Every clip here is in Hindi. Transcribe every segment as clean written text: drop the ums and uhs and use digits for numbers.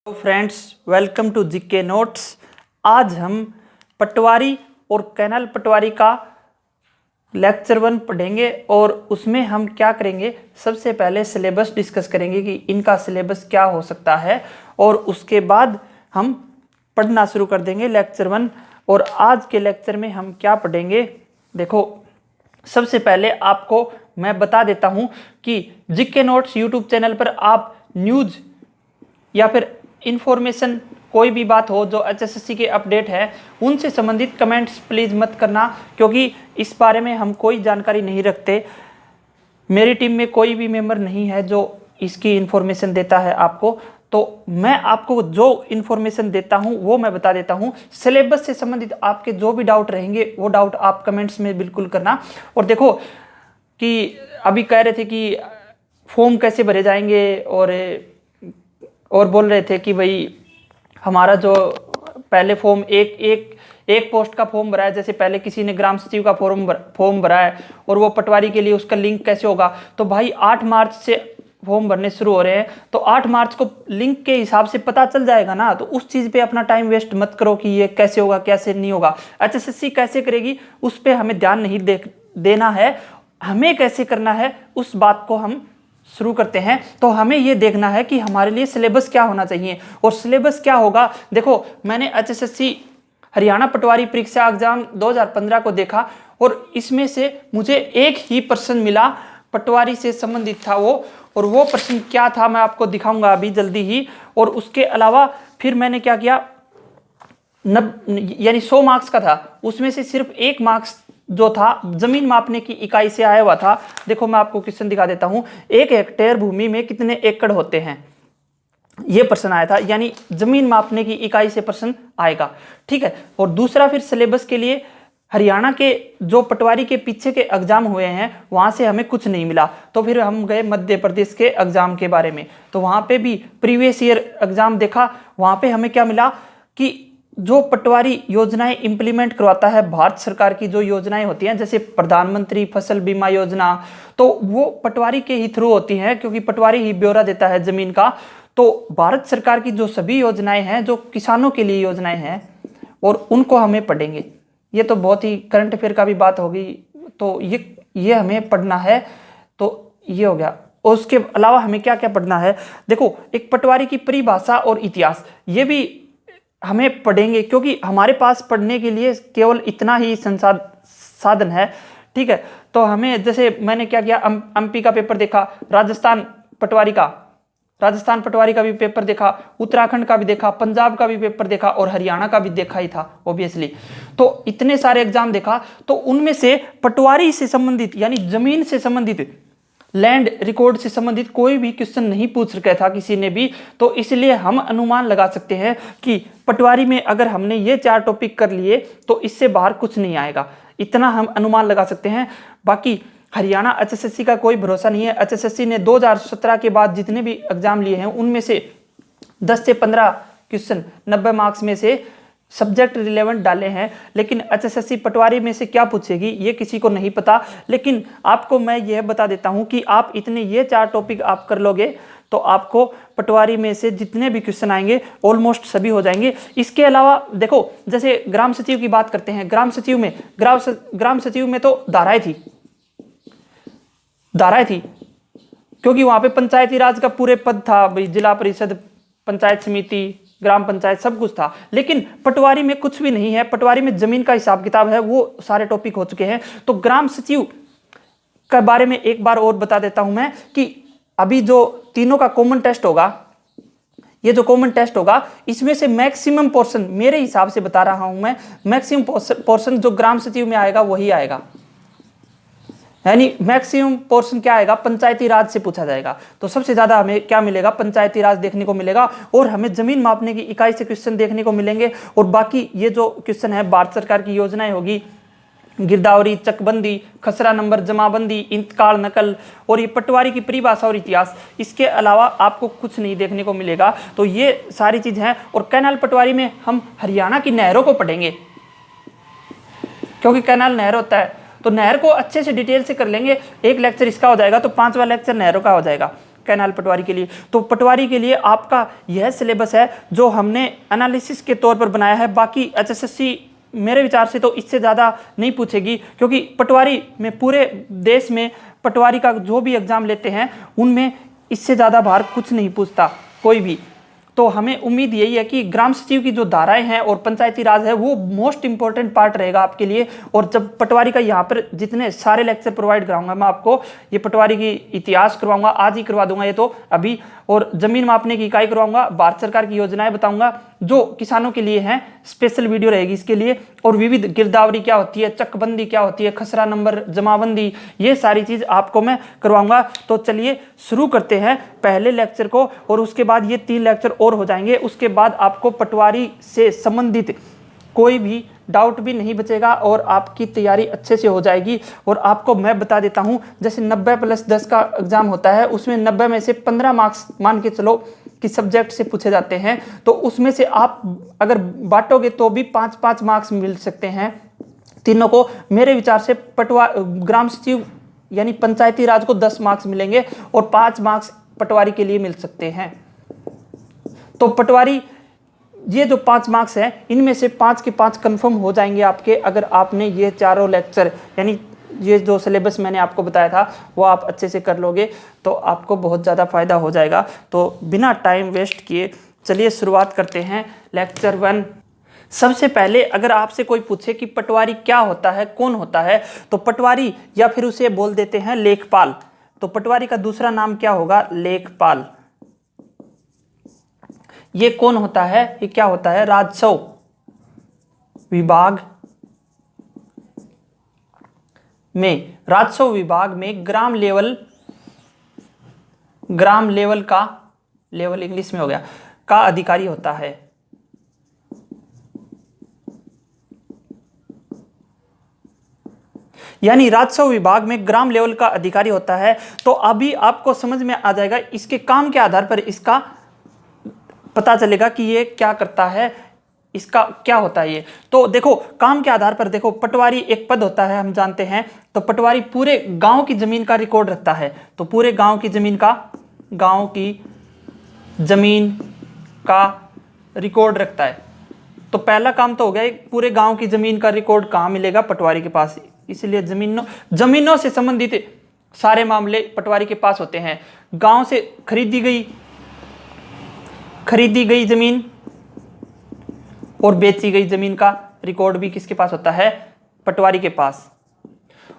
Friends, welcome to GK notes. आज हम पटवारी और कैनाल पटवारी का लेक्चर 1 पढ़ेंगे और उसमें हम क्या करेंगे, सबसे पहले सिलेबस डिस्कस करेंगे कि इनका सिलेबस क्या हो सकता है और उसके बाद हम पढ़ना शुरू कर देंगे लेक्चर 1। और आज के लेक्चर में हम क्या पढ़ेंगे, देखो सबसे पहले आपको मैं बता देता हूं कि जीके नोट्स यूट्यूब चैनल पर आप न्यूज़ या फिर इंफॉर्मेशन कोई भी बात हो जो एचएसएससी के अपडेट है उनसे संबंधित कमेंट्स प्लीज़ मत करना, क्योंकि इस बारे में हम कोई जानकारी नहीं रखते। मेरी टीम में कोई भी मेंबर नहीं है जो इसकी इंफॉर्मेशन देता है आपको, तो मैं आपको जो इंफॉर्मेशन देता हूं वो मैं बता देता हूं। सिलेबस से संबंधित आपके जो भी डाउट रहेंगे वो डाउट आप कमेंट्स में बिल्कुल करना। और देखो कि अभी कह रहे थे कि फॉर्म कैसे भरे जाएंगे और बोल रहे थे कि भाई हमारा जो पहले फॉर्म एक पोस्ट का फॉर्म भरा है, जैसे पहले किसी ने ग्राम सचिव का फॉर्म भरा है और वो पटवारी के लिए उसका लिंक कैसे होगा। तो भाई 8 मार्च से फॉर्म भरने शुरू हो रहे हैं, तो 8 मार्च को लिंक के हिसाब से पता चल जाएगा ना। तो उस चीज़ पे अपना टाइम वेस्ट मत करो कि ये कैसे होगा कैसे नहीं होगा, एचएसएससी कैसे करेगी उस पर हमें ध्यान नहीं देना है। हमें कैसे करना है उस बात को हम शुरू करते हैं। तो हमें यह देखना है कि हमारे लिए सिलेबस क्या होना चाहिए और सिलेबस क्या होगा। देखो मैंने एचएसएससी हरियाणा पटवारी परीक्षा एग्जाम 2015 को देखा और इसमें से मुझे एक ही प्रश्न मिला, पटवारी से संबंधित था वो, और वो प्रश्न क्या था मैं आपको दिखाऊंगा अभी जल्दी ही। और उसके अलावा फिर मैंने क्या किया, यानी 100 मार्क्स का था, उसमें से सिर्फ 1 मार्क्स जो था जमीन मापने की इकाई से आया हुआ था। देखो मैं आपको क्वेश्चन दिखा देता हूं, 1 हेक्टेयर भूमि में कितने एकड़ होते हैं, ये प्रश्न आया था, यानी जमीन मापने की इकाई से प्रश्न आएगा। ठीक है। और दूसरा फिर सिलेबस के लिए हरियाणा के जो पटवारी के पीछे के एग्जाम हुए हैं वहां से हमें कुछ नहीं मिला, तो फिर हम गए मध्य प्रदेश के एग्जाम के बारे में। तो वहां पे भी प्रीवियस ईयर एग्जाम देखा, वहां पे हमें क्या मिला कि जो पटवारी योजनाएं इंप्लीमेंट करवाता है, भारत सरकार की जो योजनाएं होती हैं जैसे प्रधानमंत्री फसल बीमा योजना, तो वो पटवारी के ही थ्रू होती हैं, क्योंकि पटवारी ही ब्यौरा देता है जमीन का। तो भारत सरकार की जो सभी योजनाएं हैं जो किसानों के लिए योजनाएं हैं और उनको हमें पढ़ेंगे। ये तो बहुत ही करंट अफेयर का भी बात होगी, तो ये हमें पढ़ना है। तो ये हो गया। और उसके अलावा हमें क्या क्या पढ़ना है, देखो एक पटवारी की परिभाषा और इतिहास, ये भी हमें पढ़ेंगे, क्योंकि हमारे पास पढ़ने के लिए केवल इतना ही साधन है। ठीक है। तो हमें जैसे मैंने क्या किया, एमपी का पेपर देखा, राजस्थान पटवारी का भी पेपर देखा, उत्तराखंड का भी देखा, पंजाब का भी पेपर देखा और हरियाणा का भी देखा ही था ऑब्वियसली। तो इतने सारे एग्जाम देखा, तो उनमें से पटवारी से संबंधित यानी जमीन से संबंधित, लैंड रिकॉर्ड से संबंधित कोई भी क्वेश्चन नहीं पूछ रखा था किसी ने भी। तो इसलिए हम अनुमान लगा सकते हैं कि पटवारी में अगर हमने ये 4 टॉपिक कर लिए तो इससे बाहर कुछ नहीं आएगा, इतना हम अनुमान लगा सकते हैं। बाकी हरियाणा एचएसएससी का कोई भरोसा नहीं है। एचएसएससी ने 2017 के बाद जितने भी एग्जाम लिए हैं उनमें से 10 से 15 क्वेश्चन 90 मार्क्स में से सब्जेक्ट रिलेवेंट डाले हैं, लेकिन एचएसएससी पटवारी में से क्या पूछेगी ये किसी को नहीं पता। लेकिन आपको मैं यह बता देता हूं कि आप इतने ये 4 टॉपिक आप कर लोगे तो आपको पटवारी में से जितने भी क्वेश्चन आएंगे ऑलमोस्ट सभी हो जाएंगे। इसके अलावा देखो जैसे ग्राम सचिव की बात करते हैं, ग्राम सचिव में तो धाराएं थी, क्योंकि वहां पे पंचायती राज का पूरे पद था, भाई जिला परिषद, पंचायत समिति, ग्राम पंचायत सब कुछ था। लेकिन पटवारी में कुछ भी नहीं है, पटवारी में जमीन का हिसाब किताब है, वो सारे टॉपिक हो चुके हैं। तो ग्राम सचिव के बारे में एक बार और बता देता हूं मैं कि अभी जो तीनों का कॉमन टेस्ट होगा, ये जो कॉमन टेस्ट होगा इसमें से मैक्सिमम पोर्शन, मेरे हिसाब से बता रहा हूं मैं, मैक्सिमम पोर्शन जो ग्राम सचिव में आएगा वही आएगा, यानी मैक्सिमम पोर्शन क्या आएगा, पंचायती राज से पूछा जाएगा। तो सबसे ज्यादा हमें क्या मिलेगा, पंचायती राज देखने को मिलेगा और हमें जमीन मापने की इकाई से क्वेश्चन देखने को मिलेंगे। और बाकी ये जो क्वेश्चन है भारत सरकार की योजनाएं होगी, गिरदावरी, चकबंदी, खसरा नंबर, जमाबंदी, इंतकाल, नकल, और ये पटवारी की परिभाषा और इतिहास, इसके अलावा आपको कुछ नहीं देखने को मिलेगा। तो ये सारी चीज है। और कैनाल पटवारी में हम हरियाणा की नहरों को पढ़ेंगे, क्योंकि कैनाल नहर होता है, तो नहर को अच्छे से डिटेल से कर लेंगे। एक लेक्चर इसका हो जाएगा तो 5वां लेक्चर नहरों का हो जाएगा। कैनाल पटवारी के लिए। तो पटवारी के लिए आपका यह सिलेबस है जो हमने एनालिसिस के तौर पर बनाया है। बाकी HSSC मेरे विचार से तो इससे ज़्यादा नहीं पूछेगी, क्योंकि पटवारी में पूरे देश में पटवारी का जो भी एग्ज़ाम लेते हैं उनमें इससे ज़्यादा बाहर कुछ नहीं पूछता कोई भी। तो हमें उम्मीद यही है कि ग्राम सचिव की जो धाराएं हैं और पंचायती राज है वो मोस्ट इंपॉर्टेंट पार्ट रहेगा आपके लिए। और जब पटवारी का यहाँ पर जितने सारे लेक्चर प्रोवाइड कराऊंगा मैं आपको, ये पटवारी की इतिहास करवाऊंगा, आज ही करवा दूंगा ये तो अभी, और जमीन मापने की इकाई करवाऊंगा, भारत सरकार की योजनाएं बताऊंगा जो किसानों के लिए हैं, स्पेशल वीडियो रहेगी इसके लिए। और विविध गिरदावरी क्या होती है, चकबंदी क्या होती है, खसरा नंबर, जमाबंदी, ये सारी चीज आपको मैं करवाऊंगा। तो चलिए शुरू करते हैं पहले लेक्चर को, और उसके बाद ये 3 लेक्चर और हो जाएंगे। उसके बाद आपको पटवारी से संबंधित कोई भी डाउट भी नहीं बचेगा और आपकी तैयारी अच्छे से हो जाएगी। और आपको मैं बता देता हूं, जैसे 90+10 का एग्जाम होता है, उसमें 90 में से 15 मार्क्स मान के चलो कि सब्जेक्ट से पूछे जाते हैं, तो उसमें से आप अगर बांटोगे तो भी 5-5 मार्क्स मिल सकते हैं तीनों को। मेरे विचार से ग्राम सचिव यानी पंचायती राज को 10 मार्क्स मिलेंगे और 5 मार्क्स पटवारी के लिए मिल सकते हैं। तो पटवारी ये जो 5 मार्क्स हैं इनमें से 5 के 5 कंफर्म हो जाएंगे आपके, अगर आपने ये चारों लेक्चर यानी ये जो सिलेबस मैंने आपको बताया था वो आप अच्छे से कर लोगे तो आपको बहुत ज़्यादा फायदा हो जाएगा। तो बिना टाइम वेस्ट किए चलिए शुरुआत करते हैं लेक्चर 1। सबसे पहले अगर आपसे कोई पूछे कि पटवारी क्या होता है, कौन होता है, तो पटवारी या फिर उसे बोल देते हैं लेखपाल। तो पटवारी का दूसरा नाम क्या होगा, लेखपाल। ये कौन होता है, ये क्या होता है, राजस्व विभाग में, राजस्व विभाग में ग्राम लेवल का, लेवल इंग्लिश में हो गया, का अधिकारी होता है। यानी राजस्व विभाग में ग्राम लेवल का अधिकारी होता है। तो अभी आपको समझ में आ जाएगा, इसके काम के आधार पर इसका पता चलेगा कि ये क्या करता है, इसका क्या होता है ये। तो देखो काम के आधार पर देखो, पटवारी एक पद होता है हम जानते हैं। तो पटवारी पूरे गांव की जमीन का रिकॉर्ड रखता है। तो पूरे गांव की जमीन का रिकॉर्ड रखता है। तो पहला काम तो हो गया, पूरे गांव की जमीन का रिकॉर्ड कहाँ मिलेगा, पटवारी के पास। इसलिए जमीनों से संबंधित सारे मामले पटवारी के पास होते हैं। गांव से खरीदी गई जमीन और बेची गई जमीन का रिकॉर्ड भी किसके पास होता है, पटवारी के पास।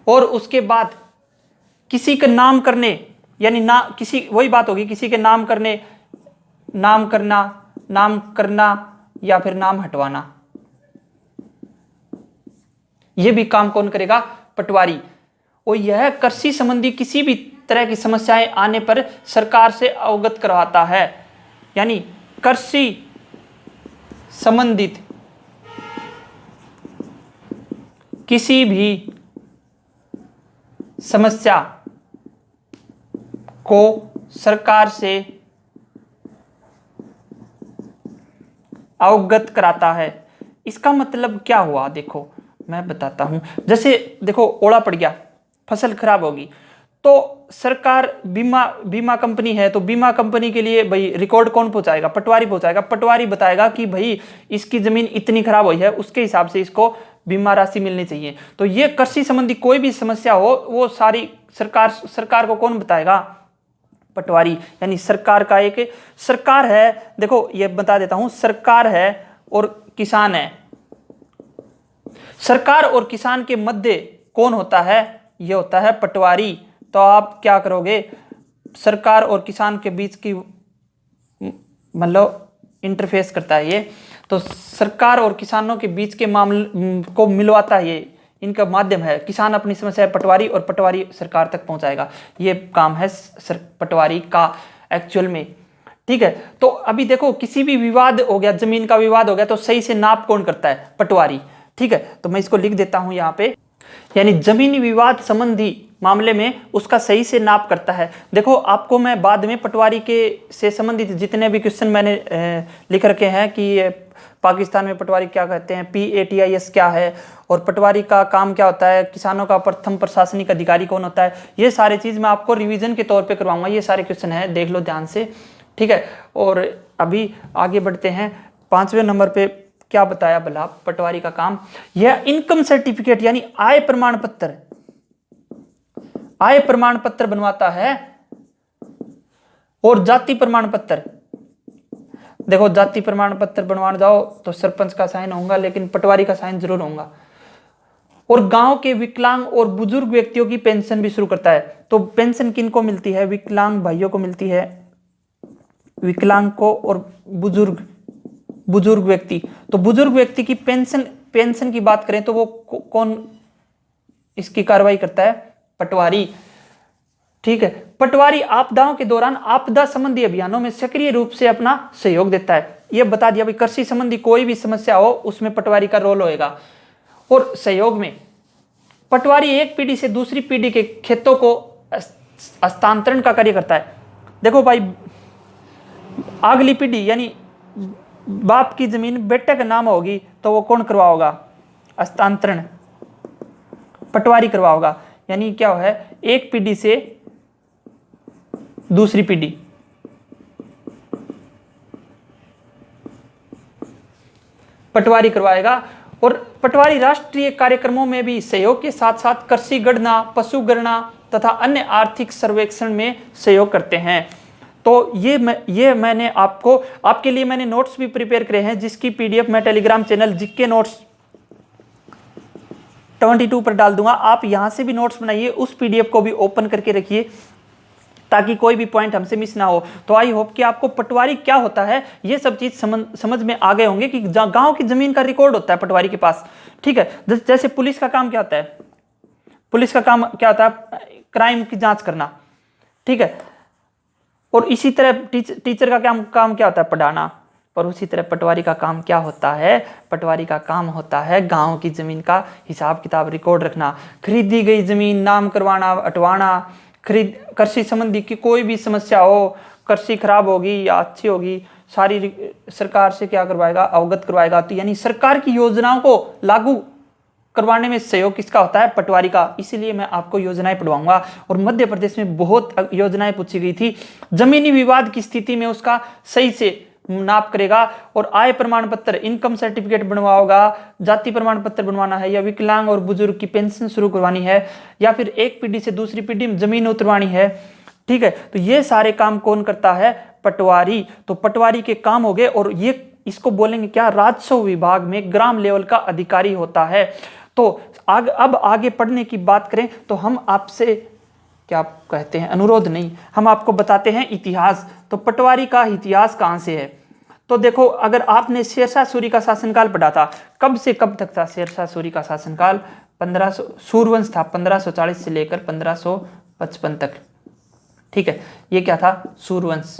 और उसके बाद किसी का नाम करने, यानी ना किसी, वही बात होगी, किसी के नाम करने, नाम करना या फिर नाम हटवाना, यह भी काम कौन करेगा, पटवारी। और यह कृषि संबंधी किसी भी तरह की समस्याएं आने पर सरकार से अवगत करवाता है। यानी कृषि संबंधित किसी भी समस्या को सरकार से अवगत कराता है। इसका मतलब क्या हुआ, देखो मैं बताता हूं। जैसे देखो ओला पड़ गया, फसल खराब होगी, तो सरकार बीमा कंपनी है, तो बीमा कंपनी के लिए भाई रिकॉर्ड कौन पहुंचाएगा, पटवारी पहुंचाएगा। पटवारी बताएगा कि भाई इसकी जमीन इतनी खराब हुई है, उसके हिसाब से इसको बीमा राशि मिलनी चाहिए। तो ये कृषि संबंधी कोई भी समस्या हो वो सारी सरकार को कौन बताएगा, पटवारी। यानी सरकार का एक सरकार है, देखो ये बता देता हूं, सरकार है और किसान है। सरकार और किसान के मध्य कौन होता है, ये होता है पटवारी। तो आप क्या करोगे, सरकार और किसान के बीच की मतलब इंटरफेस करता है ये। तो सरकार और किसानों के बीच के मामले को मिलवाता है ये, इनका माध्यम है। किसान अपनी समस्या पटवारी और पटवारी सरकार तक पहुंचाएगा। ये काम है पटवारी का एक्चुअल में, ठीक है। तो अभी देखो किसी भी विवाद हो गया, जमीन का विवाद हो गया, तो सही से नाप कौन करता है, पटवारी, ठीक है। तो मैं इसको लिख देता हूं यहाँ पे, यानी जमीनी विवाद संबंधी मामले में उसका सही से नाप करता है। देखो आपको मैं बाद में पटवारी के से संबंधित जितने भी क्वेश्चन मैंने लिख रखे हैं कि पाकिस्तान में पटवारी क्या कहते हैं, PATIS क्या है और पटवारी का काम क्या होता है, किसानों का प्रथम प्रशासनिक अधिकारी कौन होता है, ये सारी चीज़ मैं आपको रिवीजन के तौर पे करवाऊंगा। ये सारे क्वेश्चन हैं, देख लो ध्यान से, ठीक है। और अभी आगे बढ़ते हैं। 5वें नंबर पे क्या बताया भला पटवारी का काम, यह इनकम सर्टिफिकेट यानी आय प्रमाण पत्र बनवाता है और जाति प्रमाण पत्र। देखो जाति प्रमाण पत्र बनवाने जाओ तो सरपंच का साइन होगा, लेकिन पटवारी का साइन जरूर होगा। और गांव के विकलांग और बुजुर्ग व्यक्तियों की पेंशन भी शुरू करता है। तो पेंशन किनको मिलती है, विकलांग भाइयों को मिलती है, विकलांग को और बुजुर्ग व्यक्ति। तो बुजुर्ग व्यक्ति की पेंशन की बात करें तो वो कौन इसकी कार्रवाई करता है, पटवारी, ठीक है। पटवारी आपदाओं के दौरान आपदा संबंधी अभियानों में सक्रिय रूप से अपना सहयोग देता है। यह बता दिया भाई, कृषि संबंधी कोई भी समस्या हो उसमें पटवारी का रोल होएगा। और सहयोग में पटवारी एक पीढ़ी से दूसरी पीढ़ी के खेतों को हस्तांतरण का कार्य करता है। देखो भाई, अगली पीढ़ी यानी बाप की जमीन बेटे का नाम होगी तो वो कौन करवाओगा, हस्तांतरण पटवारी करवाओगा। यानी क्या है, एक पीढ़ी से दूसरी पीढ़ी। पटवारी करवाएगा। और पटवारी राष्ट्रीय कार्यक्रमों में भी सहयोग के साथ साथ कृषि गणना, पशु गणना तथा अन्य आर्थिक सर्वेक्षण में सहयोग करते हैं। तो ये मैंने आपके लिए मैंने नोट्स भी प्रिपेयर करे हैं, जिसकी PDF मैं टेलीग्राम चैनल जीके नोट्स 22 पर डाल दूंगा। आप यहां से भी नोट्स बनाइए, उस PDF को भी ओपन करके रखिए ताकि कोई भी पॉइंट हमसे मिस ना हो। तो आई होप कि आपको पटवारी क्या होता है ये सब चीज समझ में आ गए होंगे कि गांव की जमीन का रिकॉर्ड होता है पटवारी के पास, ठीक है। जैसे पुलिस का काम क्या होता है, पुलिस का काम क्या होता है, क्राइम की जांच करना, ठीक है। और इसी तरह टीचर का काम क्या होता है, पढ़ाना। और उसी तरह पटवारी का काम क्या होता है, पटवारी का काम होता है गांव की जमीन का हिसाब किताब रिकॉर्ड रखना, खरीदी गई जमीन नाम करवाना, हटवाना, कृषि संबंधी की कोई भी समस्या हो, कृषि खराब होगी या अच्छी होगी, सारी सरकार से क्या करवाएगा, अवगत करवाएगा। तो यानी सरकार की योजनाओं को लागू करवाने में सहयोग किसका होता है, पटवारी का। इसीलिए मैं आपको योजनाएं पढ़वाऊंगा। और मध्य प्रदेश में बहुत योजनाएं पूछी गई थी। जमीनी विवाद की स्थिति में उसका सही से नाप करेगा। और आय प्रमाण पत्र, इनकम सर्टिफिकेट बनवाओगा, जाति प्रमाण पत्र बनवाना है, या विकलांग और बुजुर्ग की पेंशन शुरू करवानी है, या फिर एक पीढ़ी से दूसरी पीढ़ी में जमीन उतरवानी है, ठीक है। तो ये सारे काम कौन करता है, पटवारी। तो पटवारी के काम हो गए। और ये इसको बोलेंगे क्या, राजस्व विभाग में ग्राम लेवल का अधिकारी होता है। तो अब आगे पढ़ने की बात करें तो हम आपसे क्या कहते हैं, अनुरोध नहीं, हम आपको बताते हैं इतिहास। तो पटवारी का इतिहास कहां से है, तो देखो अगर आपने शेरशाह सूरी का शासनकाल पढ़ा था, कब से कब तक था शेरशाह सूरी का शासनकाल, 1500 सूरवंश था, 1540 से लेकर 1555 तक, ठीक है। ये क्या था, सूरवंश।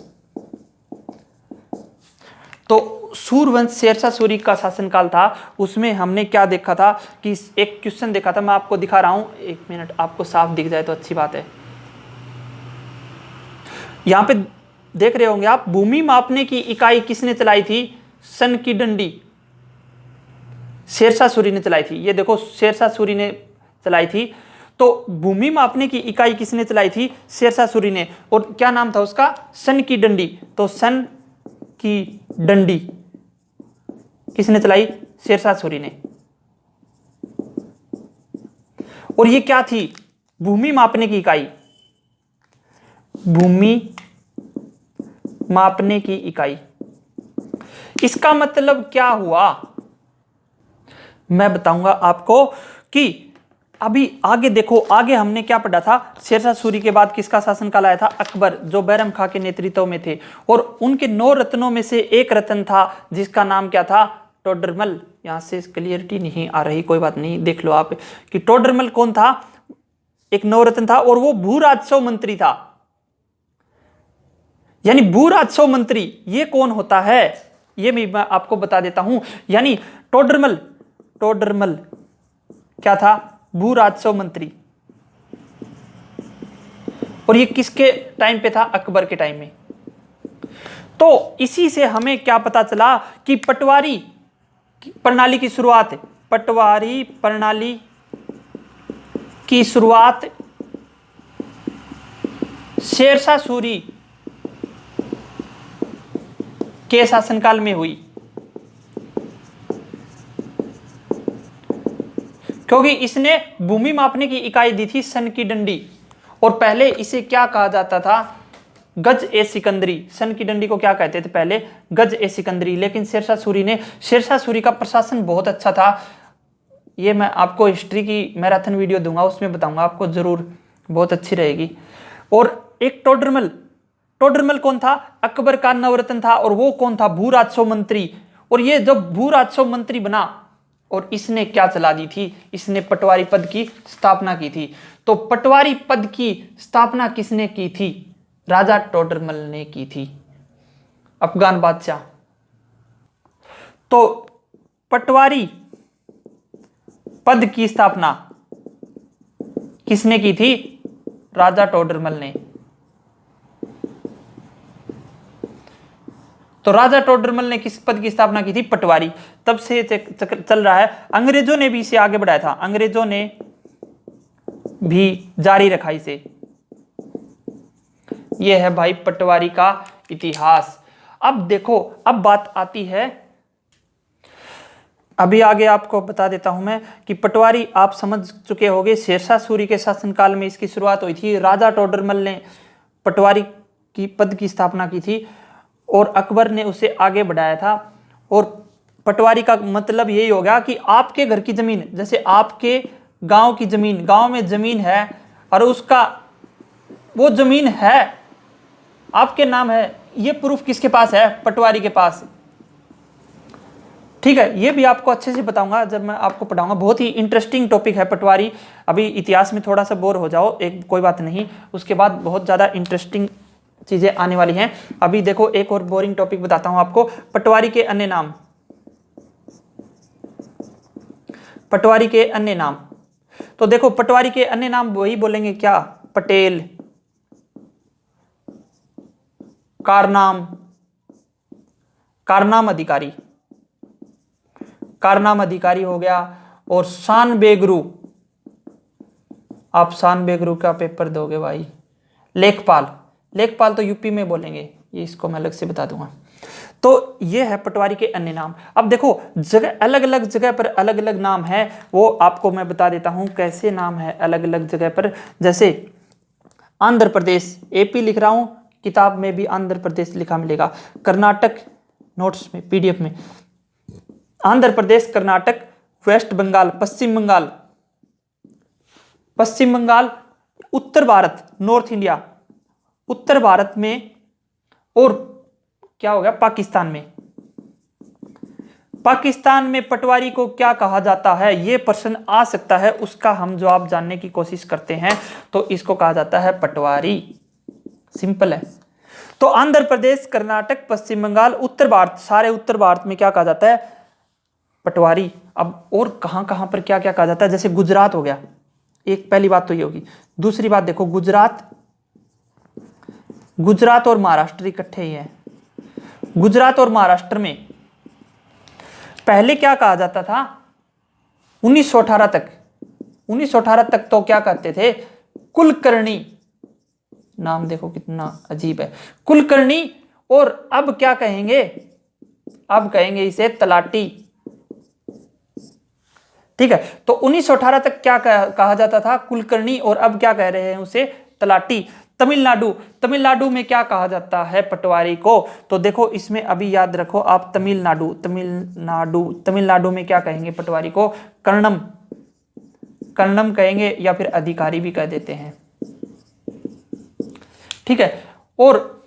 तो सूरवंश शेरशाह सूरी का शासनकाल था। उसमें हमने क्या देखा था कि एक क्वेश्चन देखा था, मैं आपको दिखा रहा हूं, एक मिनट, आपको साफ दिख जाए तो अच्छी बात है। यहां पे देख रहे होंगे आप, भूमि मापने की इकाई किसने चलाई थी, सन की डंडी शेरशाह सूरी ने चलाई थी। ये देखो शेरशाह सूरी ने चलाई थी। तो भूमि मापने की इकाई किसने चलाई थी, शेरशाह सूरी ने। और क्या नाम था उसका, सन की डंडी। तो सन की डंडी किसने चलाई, शेरशाह सूरी ने। और ये क्या थी, भूमि मापने की इकाई, भूमि मापने की इकाई। इसका मतलब क्या हुआ, मैं बताऊंगा आपको कि अभी आगे देखो, आगे हमने क्या पढ़ा था, शेरशाह सूरी के बाद किसका शासनकाल आया था, अकबर, जो बैरम खां के नेतृत्व में थे। और उनके 9 रत्नों में से एक रत्न था जिसका नाम क्या था, टोडरमल। यहां से क्लियरिटी नहीं आ रही, कोई बात नहीं, देख लो आप कि टोडरमल कौन था, एक 9 रत्न था। और वो भू राजस्व मंत्री था। यानी भू राजस्व मंत्री ये कौन होता है, ये भी मैं आपको बता देता हूं। यानी टोडरमल क्या था, भू राजस्व मंत्री। और ये किसके टाइम पे था? अकबर के टाइम में। तो इसी से हमें क्या पता चला कि पटवारी प्रणाली की शुरुआत, पटवारी प्रणाली की शुरुआत शेरशाह सूरी के शासनकाल में हुई, क्योंकि इसने भूमि मापने की इकाई दी थी सन की डंडी, और पहले इसे क्या कहा जाता था? गज ए सिकंदरी। सन की डंडी को क्या कहते थे पहले? गज ए सिकंदरी। लेकिन शेरशाह सूरी का प्रशासन बहुत अच्छा था। ये मैं आपको हिस्ट्री की मैराथन वीडियो दूंगा, उसमें बताऊंगा आपको, जरूर बहुत अच्छी रहेगी। और एक टोडरमल कौन था? अकबर का नवरत्न था, और वो कौन था? भू राजस्व मंत्री। और ये जब भू राजस्व मंत्री बना, और इसने क्या चला दी थी? इसने पटवारी पद की स्थापना की थी। तो पटवारी पद की स्थापना किसने की थी? राजा टोडरमल ने की थी, अफगान बादशाह। तो पटवारी पद की स्थापना किसने की थी? राजा टोडरमल ने। तो राजा टोडरमल ने किस पद की स्थापना की थी? पटवारी। तब से चल रहा है। अंग्रेजों ने भी इसे आगे बढ़ाया था, अंग्रेजों ने भी जारी रखा इसे। यह है भाई पटवारी का इतिहास। अब देखो, अब बात आती है, अभी आगे आपको बता देता हूं मैं कि पटवारी आप समझ चुके होंगे, शेरशाह सूरी के शासनकाल में इसकी शुरुआत हुई थी। राजा टोडरमल ने पटवारी की पद की स्थापना की थी, और अकबर ने उसे आगे बढ़ाया था। और पटवारी का मतलब यही हो गया कि आपके घर की जमीन, जैसे आपके गांव की जमीन, गांव में जमीन है और उसका वो जमीन है आपके नाम है, ये प्रूफ किसके पास है? पटवारी के पास। ठीक है, ये भी आपको अच्छे से बताऊंगा जब मैं आपको पढ़ाऊंगा। बहुत ही इंटरेस्टिंग टॉपिक है पटवारी। अभी इतिहास में थोड़ा सा बोर हो जाओ, एक कोई बात नहीं, उसके बाद बहुत ज़्यादा इंटरेस्टिंग चीज़ें आने वाली हैं। अभी देखो, एक और बोरिंग टॉपिक बताता हूं आपको, पटवारी के अन्य नाम। पटवारी के अन्य नाम, तो देखो पटवारी के अन्य नाम वही बोलेंगे क्या? पटेल, कारनाम, कारनाम अधिकारी, कारनाम अधिकारी हो गया। और शान बेगरू, आप शान बेगरू का पेपर दोगे भाई। लेखपाल, लेखपाल तो यूपी में बोलेंगे, ये इसको मैं अलग से बता दूंगा। तो ये है पटवारी के अन्य नाम। अब देखो, जगह अलग अलग जगह पर अलग अलग नाम है, वो आपको मैं बता देता हूं कैसे नाम है अलग अलग जगह पर। जैसे आंध्र प्रदेश, एपी लिख रहा हूं, किताब में भी आंध्र प्रदेश लिखा मिलेगा, कर्नाटक नोट्स में, पीडीएफ में आंध्र प्रदेश, कर्नाटक, वेस्ट बंगाल, पश्चिम बंगाल, पश्चिम बंगाल, उत्तर भारत, नॉर्थ इंडिया, उत्तर भारत में, और क्या हो गया? पाकिस्तान में। पाकिस्तान में पटवारी को क्या कहा जाता है? यह प्रश्न आ सकता है, उसका हम जवाब जानने की कोशिश करते हैं। तो इसको कहा जाता है पटवारी, सिंपल है। तो आंध्र प्रदेश, कर्नाटक, पश्चिम बंगाल, उत्तर भारत, सारे उत्तर भारत में क्या कहा जाता है? पटवारी। अब और कहां कहां पर क्या क्या कहा जाता है? जैसे गुजरात हो गया, एक पहली बात तो ये होगी। दूसरी बात देखो, गुजरात और महाराष्ट्र इकट्ठे ही है। गुजरात और महाराष्ट्र में पहले क्या कहा जाता था? 1918 तक तो क्या कहते थे? कुलकर्णी। नाम देखो कितना अजीब है, कुलकर्णी। और अब क्या कहेंगे? अब कहेंगे इसे तलाटी। ठीक है, तो 1918 तक क्या कहा जाता था? कुलकर्णी। और अब क्या कह रहे हैं उसे? तलाटी। तमिलनाडु में क्या कहा जाता है पटवारी को? तो देखो, इसमें अभी याद रखो आप, तमिलनाडु में क्या कहेंगे पटवारी को? कर्णम कहेंगे, या फिर अधिकारी भी कह देते हैं। ठीक है, और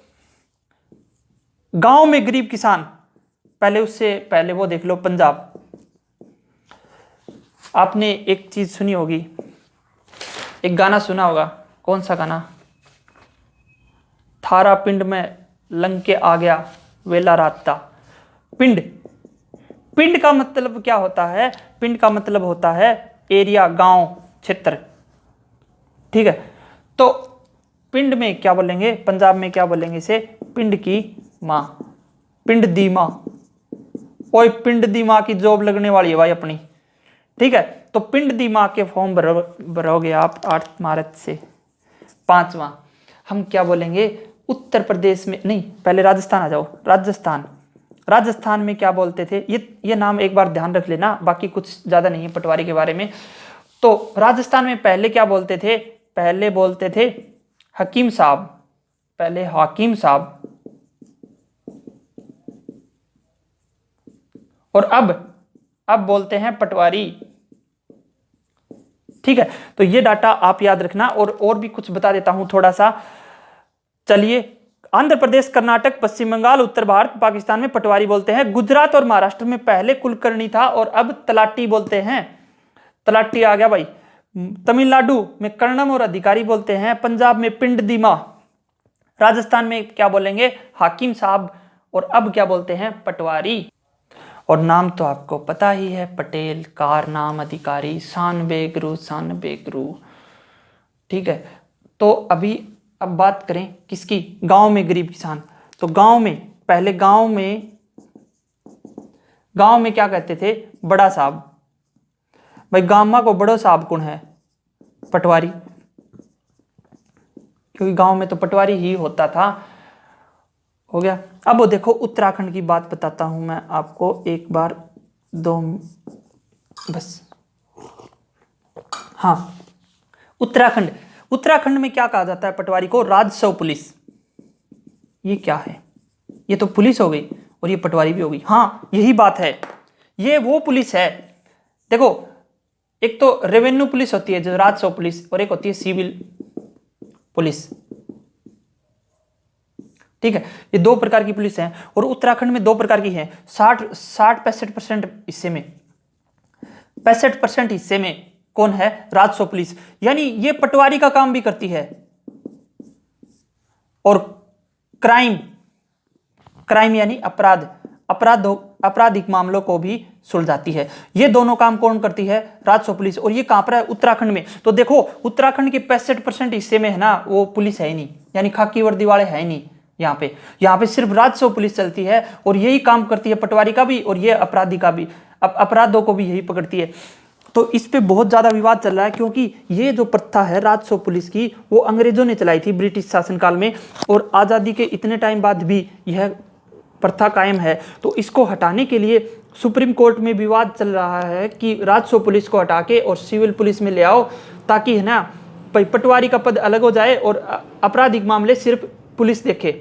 गांव में गरीब किसान, पहले उससे पहले वो देख लो, पंजाब। आपने एक चीज सुनी होगी, एक गाना सुना होगा, कौन सा गाना? थारा पिंड में लंग के आ गया वेला रात था। पिंड का मतलब क्या होता है? पिंड का मतलब होता है एरिया, गांव, क्षेत्र। ठीक है, तो पिंड में क्या बोलेंगे, पंजाब में क्या बोलेंगे इसे, पिंड की माँ, पिंड दी माँ। ओए पिंड दी माँ की जॉब लगने वाली है भाई अपनी, ठीक है। तो पिंड दी माँ के फॉर्म भरोगे आप 8 मार्च से। 5वां हम क्या बोलेंगे, उत्तर प्रदेश में नहीं, पहले राजस्थान आ जाओ। राजस्थान, राजस्थान में क्या बोलते थे, ये नाम एक बार ध्यान रख लेना, बाकी कुछ ज्यादा नहीं है पटवारी के बारे में। तो राजस्थान में पहले क्या बोलते थे, पहले बोलते थे हकीम साहब, पहले हाकिम साहब, और अब बोलते हैं पटवारी, ठीक है। तो ये डाटा आप याद रखना, और भी कुछ बता देता हूं थोड़ा सा। चलिए, आंध्र प्रदेश, कर्नाटक, पश्चिम बंगाल, उत्तर भारत, पाकिस्तान में पटवारी बोलते हैं। गुजरात और महाराष्ट्र में पहले कुलकर्णी था और अब तलाटी बोलते हैं, तलाटी आ गया भाई। तमिलनाडु में कर्णम और अधिकारी बोलते हैं। पंजाब में पिंड दी माँ। राजस्थान में क्या बोलेंगे, हाकिम साहब, और अब क्या बोलते हैं, पटवारी। और नाम तो आपको पता ही है, पटेल, कार नाम अधिकारी, शान बेगरू, शान बेगरू, ठीक है। तो अब बात करें किसकी, गांव में गरीब किसान। तो गांव में, पहले गांव में क्या कहते थे, बड़ा साहब। भाई गामा को बड़ो साहब कौन है, पटवारी, क्योंकि गांव में तो पटवारी ही होता था। हो गया। अब वो देखो उत्तराखंड की बात बताता हूं मैं आपको, एक बार दो बस। हाँ, उत्तराखंड में क्या कहा जाता है पटवारी को, राजस्व पुलिस। ये क्या है, ये तो पुलिस हो गई और ये पटवारी भी हो गई। हाँ यही बात है, ये वो पुलिस है। देखो, एक तो रेवेन्यू पुलिस होती है जो राजस्व पुलिस, और एक होती है सिविल पुलिस, ठीक है। ये 2 प्रकार की पुलिस है, और उत्तराखंड में 2 प्रकार की है। 65% हिस्से में, 65% हिस्से में कौन है, राजस्व पुलिस, यानी ये पटवारी का काम भी करती है, और क्राइम यानी आपराधिक मामलों को भी सुलझाती है। ये दोनों काम कौन करती है, राजस्व पुलिस। और ये कहां पर है, उत्तराखंड में। तो देखो उत्तराखंड के 65% हिस्से में है ना, वो पुलिस है ही नहीं, यानी खाकी वर्दी वाले है ही नहीं। यहाँ पे सिर्फ राजस्व पुलिस चलती है, और यही काम करती है पटवारी का भी, और ये अपराधी का भी, अपराधों को भी यही पकड़ती है। तो इस पे बहुत ज्यादा विवाद चल रहा है, क्योंकि ये जो प्रथा है राजस्व पुलिस की, वो अंग्रेजों ने चलाई थी ब्रिटिश शासनकाल में, और आजादी के इतने टाइम बाद भी यह प्रथा कायम है। तो इसको हटाने के लिए सुप्रीम कोर्ट में विवाद चल रहा है कि राजस्व पुलिस को हटा के और सिविल पुलिस में ले आओ, ताकि है ना पटवारी का पद अलग हो जाए और आपराधिक मामले सिर्फ पुलिस देखे,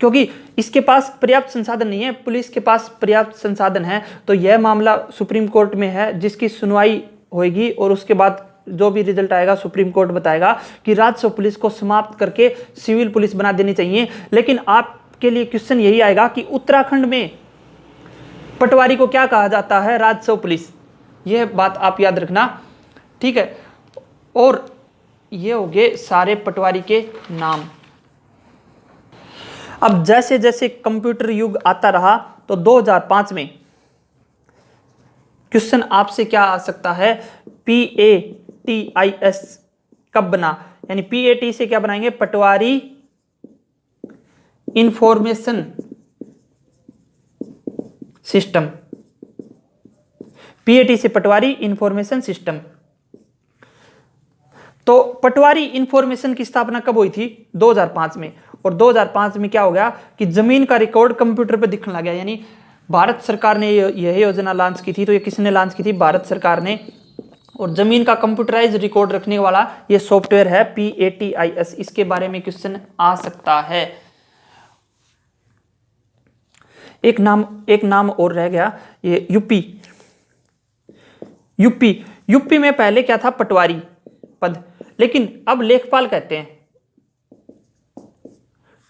क्योंकि इसके पास पर्याप्त संसाधन नहीं है। पुलिस के पास पर्याप्त संसाधन है, तो यह मामला सुप्रीम कोर्ट में है, जिसकी सुनवाई होगी, और उसके बाद जो भी रिजल्ट आएगा सुप्रीम कोर्ट बताएगा कि राजस्व पुलिस को समाप्त करके सिविल पुलिस बना देनी चाहिए। लेकिन आपके लिए क्वेश्चन यही आएगा कि उत्तराखंड में पटवारी को क्या कहा जाता है, राजस्व पुलिस। यह बात आप याद रखना, ठीक है। और ये हो गए सारे पटवारी के नाम। अब जैसे जैसे कंप्यूटर युग आता रहा, तो 2005 में क्वेश्चन आपसे क्या आ सकता है, PATIS कब बना, यानी PAT से क्या बनाएंगे, पटवारी इंफॉर्मेशन सिस्टम। PAT से पटवारी इंफॉर्मेशन सिस्टम। तो पटवारी इंफॉर्मेशन की स्थापना कब हुई थी, 2005 में। और 2005 में क्या हो गया कि जमीन का रिकॉर्ड कंप्यूटर पे दिखने लग गया, यानी भारत सरकार ने यह योजना लॉन्च की थी। तो ये किसने लॉन्च की थी, भारत सरकार ने। और जमीन का कंप्यूटराइज रिकॉर्ड रखने वाला ये सॉफ्टवेयर है PATIS। इसके बारे में क्वेश्चन आ सकता है। एक नाम और रह गया, ये यूपी में पहले क्या था, पटवारी पद, लेकिन अब लेखपाल कहते हैं।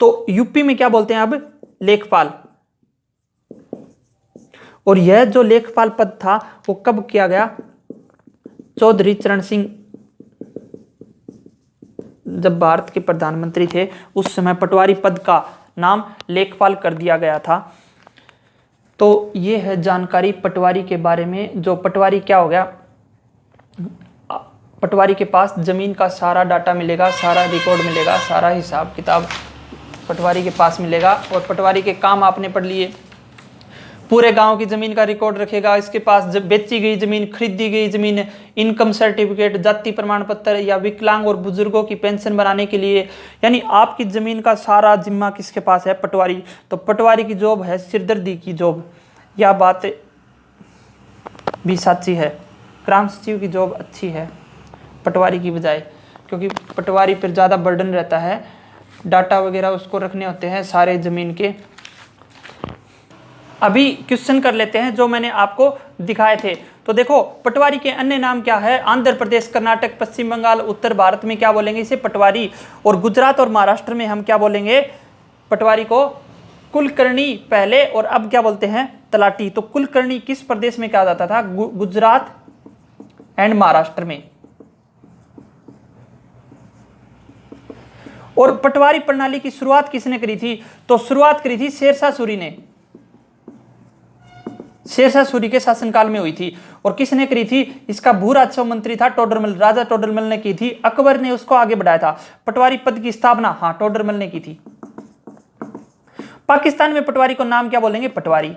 तो यूपी में क्या बोलते हैं अब, लेखपाल। और यह जो लेखपाल पद था वो कब किया गया, चौधरी चरण सिंह जब भारत के प्रधानमंत्री थे, उस समय पटवारी पद का नाम लेखपाल कर दिया गया था। तो ये है जानकारी पटवारी के बारे में। जो पटवारी क्या हो गया, पटवारी के पास जमीन का सारा डाटा मिलेगा, सारा रिकॉर्ड मिलेगा, सारा हिसाब किताब पटवारी के पास मिलेगा। और पटवारी के काम आपने पढ़ लिए, पूरे गांव की जमीन का रिकॉर्ड रखेगा। इसके पास जब बेची गई जमीन, खरीदी गई जमीन, इनकम सर्टिफिकेट, जाति प्रमाण पत्र या विकलांग और बुजुर्गों की पेंशन बनाने के लिए, यानी आपकी जमीन का सारा जिम्मा किसके पास है? पटवारी। तो पटवारी की जॉब है सिरदर्दी की जॉब। यह बात भी सच्ची है। ग्राम सचिव की जॉब अच्छी है पटवारी की बजाय, क्योंकि पटवारी पर ज़्यादा बर्डन रहता है, डाटा वगैरह उसको रखने होते हैं सारे ज़मीन के। अभी क्वेश्चन कर लेते हैं जो मैंने आपको दिखाए थे। तो देखो, पटवारी के अन्य नाम क्या है? आंध्र प्रदेश, कर्नाटक, पश्चिम बंगाल, उत्तर भारत में क्या बोलेंगे इसे? पटवारी। और गुजरात और महाराष्ट्र में हम क्या बोलेंगे पटवारी को? कुलकर्णी पहले, और अब क्या बोलते हैं? तलाटी। तो कुलकर्णी किस प्रदेश में कहा जाता था? गुजरात एंड महाराष्ट्र में। और पटवारी प्रणाली की शुरुआत किसने करी थी? तो शुरुआत करी थी शेरशाह सूरी ने। शेरशाह सूरी के शासनकाल में हुई थी। और किसने करी थी? इसका भू राजस्व मंत्री था टोडरमल, राजा टोडरमल ने की थी। अकबर ने उसको आगे बढ़ाया था। पटवारी पद की स्थापना हाँ टोडरमल ने की थी। पाकिस्तान में पटवारी को नाम क्या बोलेंगे? पटवारी।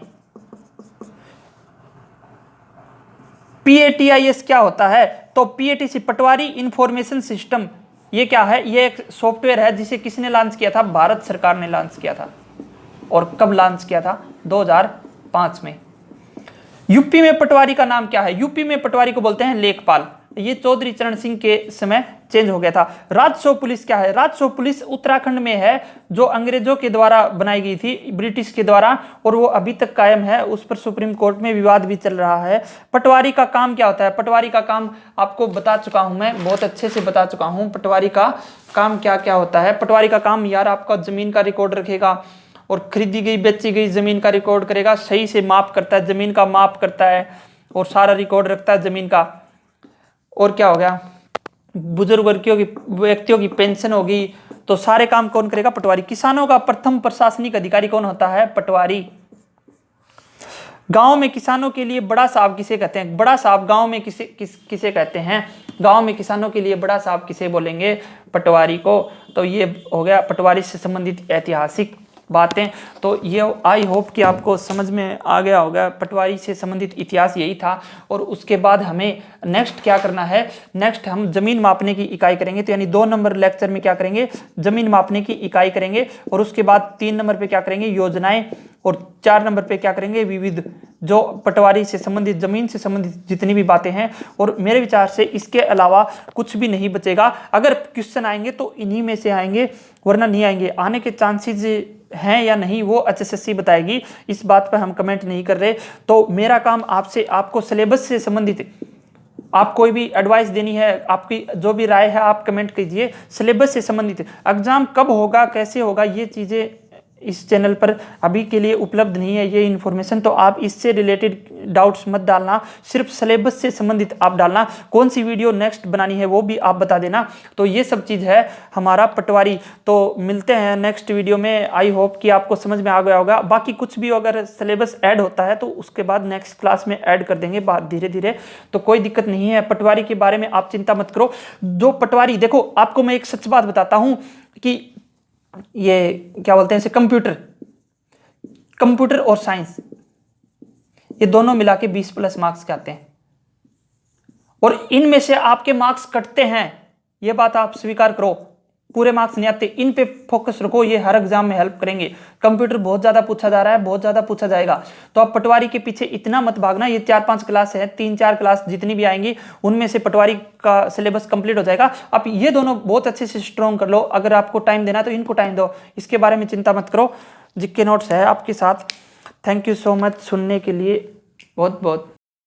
PATIS क्या होता है? तो PATC पटवारी इंफॉर्मेशन सिस्टम। ये क्या है? ये एक सॉफ्टवेयर है जिसे किसने लॉन्च किया था? भारत सरकार ने लॉन्च किया था। और कब लॉन्च किया था? 2005 में। यूपी में पटवारी का नाम क्या है? यूपी में पटवारी को बोलते हैं लेखपाल। ये चौधरी चरण सिंह के समय चेंज हो गया था। राजस्व पुलिस क्या है? राजस्व पुलिस उत्तराखंड में है, जो अंग्रेजों के द्वारा बनाई गई थी, ब्रिटिश के द्वारा, और वो अभी तक कायम है। उस पर सुप्रीम कोर्ट में विवाद भी चल रहा है। पटवारी का काम क्या होता है? पटवारी का काम आपको बता चुका हूं, मैं बहुत अच्छे से बता चुका हूं पटवारी का काम क्या क्या होता है। पटवारी का काम यार आपका जमीन का रिकॉर्ड रखेगा और खरीदी गई बेची गई जमीन का रिकॉर्ड करेगा, सही से माप करता है, जमीन का माप करता है और सारा रिकॉर्ड रखता है जमीन का। और क्या हो गया? बुजुर्ग व्यक्तियों की पेंशन होगी, तो सारे काम कौन करेगा? पटवारी। किसानों का प्रथम प्रशासनिक अधिकारी कौन होता है? पटवारी। गांव में किसानों के लिए बड़ा साहब किसे कहते हैं? बड़ा साहब गांव में किसे कहते हैं? गांव में किसानों के लिए बड़ा साहब किसे बोलेंगे? पटवारी को। तो ये हो गया पटवारी से संबंधित ऐतिहासिक बातें। तो ये आई होप कि आपको समझ में आ गया होगा। पटवारी से संबंधित इतिहास यही था। और उसके बाद हमें नेक्स्ट क्या करना है? नेक्स्ट हम जमीन मापने की इकाई करेंगे। तो यानी 2 नंबर लेक्चर में क्या करेंगे? जमीन मापने की इकाई करेंगे। और उसके बाद 3 नंबर पे क्या करेंगे? योजनाएं। और 4 नंबर पे क्या करेंगे? विविध, जो पटवारी से संबंधित, जमीन से संबंधित जितनी भी बातें हैं। और मेरे विचार से इसके अलावा कुछ भी नहीं बचेगा। अगर क्वेश्चन आएंगे तो इन्हीं में से आएंगे, वरना नहीं आएंगे। आने के चांसेस हैं या नहीं वो HSSC बताएगी, इस बात पर हम कमेंट नहीं कर रहे। तो मेरा काम आपसे, आपको सिलेबस से संबंधित आप कोई भी एडवाइस देनी है, आपकी जो भी राय है आप कमेंट कीजिए। सिलेबस से संबंधित एग्जाम कब होगा, कैसे होगा, ये चीज़ें इस चैनल पर अभी के लिए उपलब्ध नहीं है ये इन्फॉर्मेशन। तो आप इससे रिलेटेड डाउट्स मत डालना, सिर्फ सिलेबस से संबंधित आप डालना। कौन सी वीडियो नेक्स्ट बनानी है वो भी आप बता देना। तो ये सब चीज़ है हमारा पटवारी। तो मिलते हैं नेक्स्ट वीडियो में। आई होप कि आपको समझ में आ गया होगा। बाकी कुछ भी अगर सिलेबस ऐड होता है तो उसके बाद नेक्स्ट क्लास में ऐड कर देंगे बात धीरे धीरे, तो कोई दिक्कत नहीं है। पटवारी के बारे में आप चिंता मत करो। जो पटवारी, देखो आपको मैं एक सच बात बताता हूँ कि ये क्या बोलते हैं इसे, कंप्यूटर और साइंस, ये दोनों मिला के 20+ मार्क्स के आते हैं। और इनमें से आपके मार्क्स कटते हैं, ये बात आप स्वीकार करो। पूरे मार्क्स नहीं आते, इन पे फोकस रखो, ये हर एग्जाम में हेल्प करेंगे। कंप्यूटर बहुत ज्यादा पूछा जा रहा है, बहुत ज्यादा पूछा जाएगा। तो आप पटवारी के पीछे इतना मत भागना। ये 4-5 क्लास है, 3-4 क्लास जितनी भी आएंगी उनमें से पटवारी का सिलेबस कंप्लीट हो जाएगा। आप ये दोनों बहुत अच्छे से स्ट्रॉन्ग कर लो। अगर आपको टाइम देना है तो इनको टाइम दो, इसके बारे में चिंता मत करो। जीके नोट्स है आपके साथ। थैंक यू सो मच सुनने के लिए, बहुत बहुत।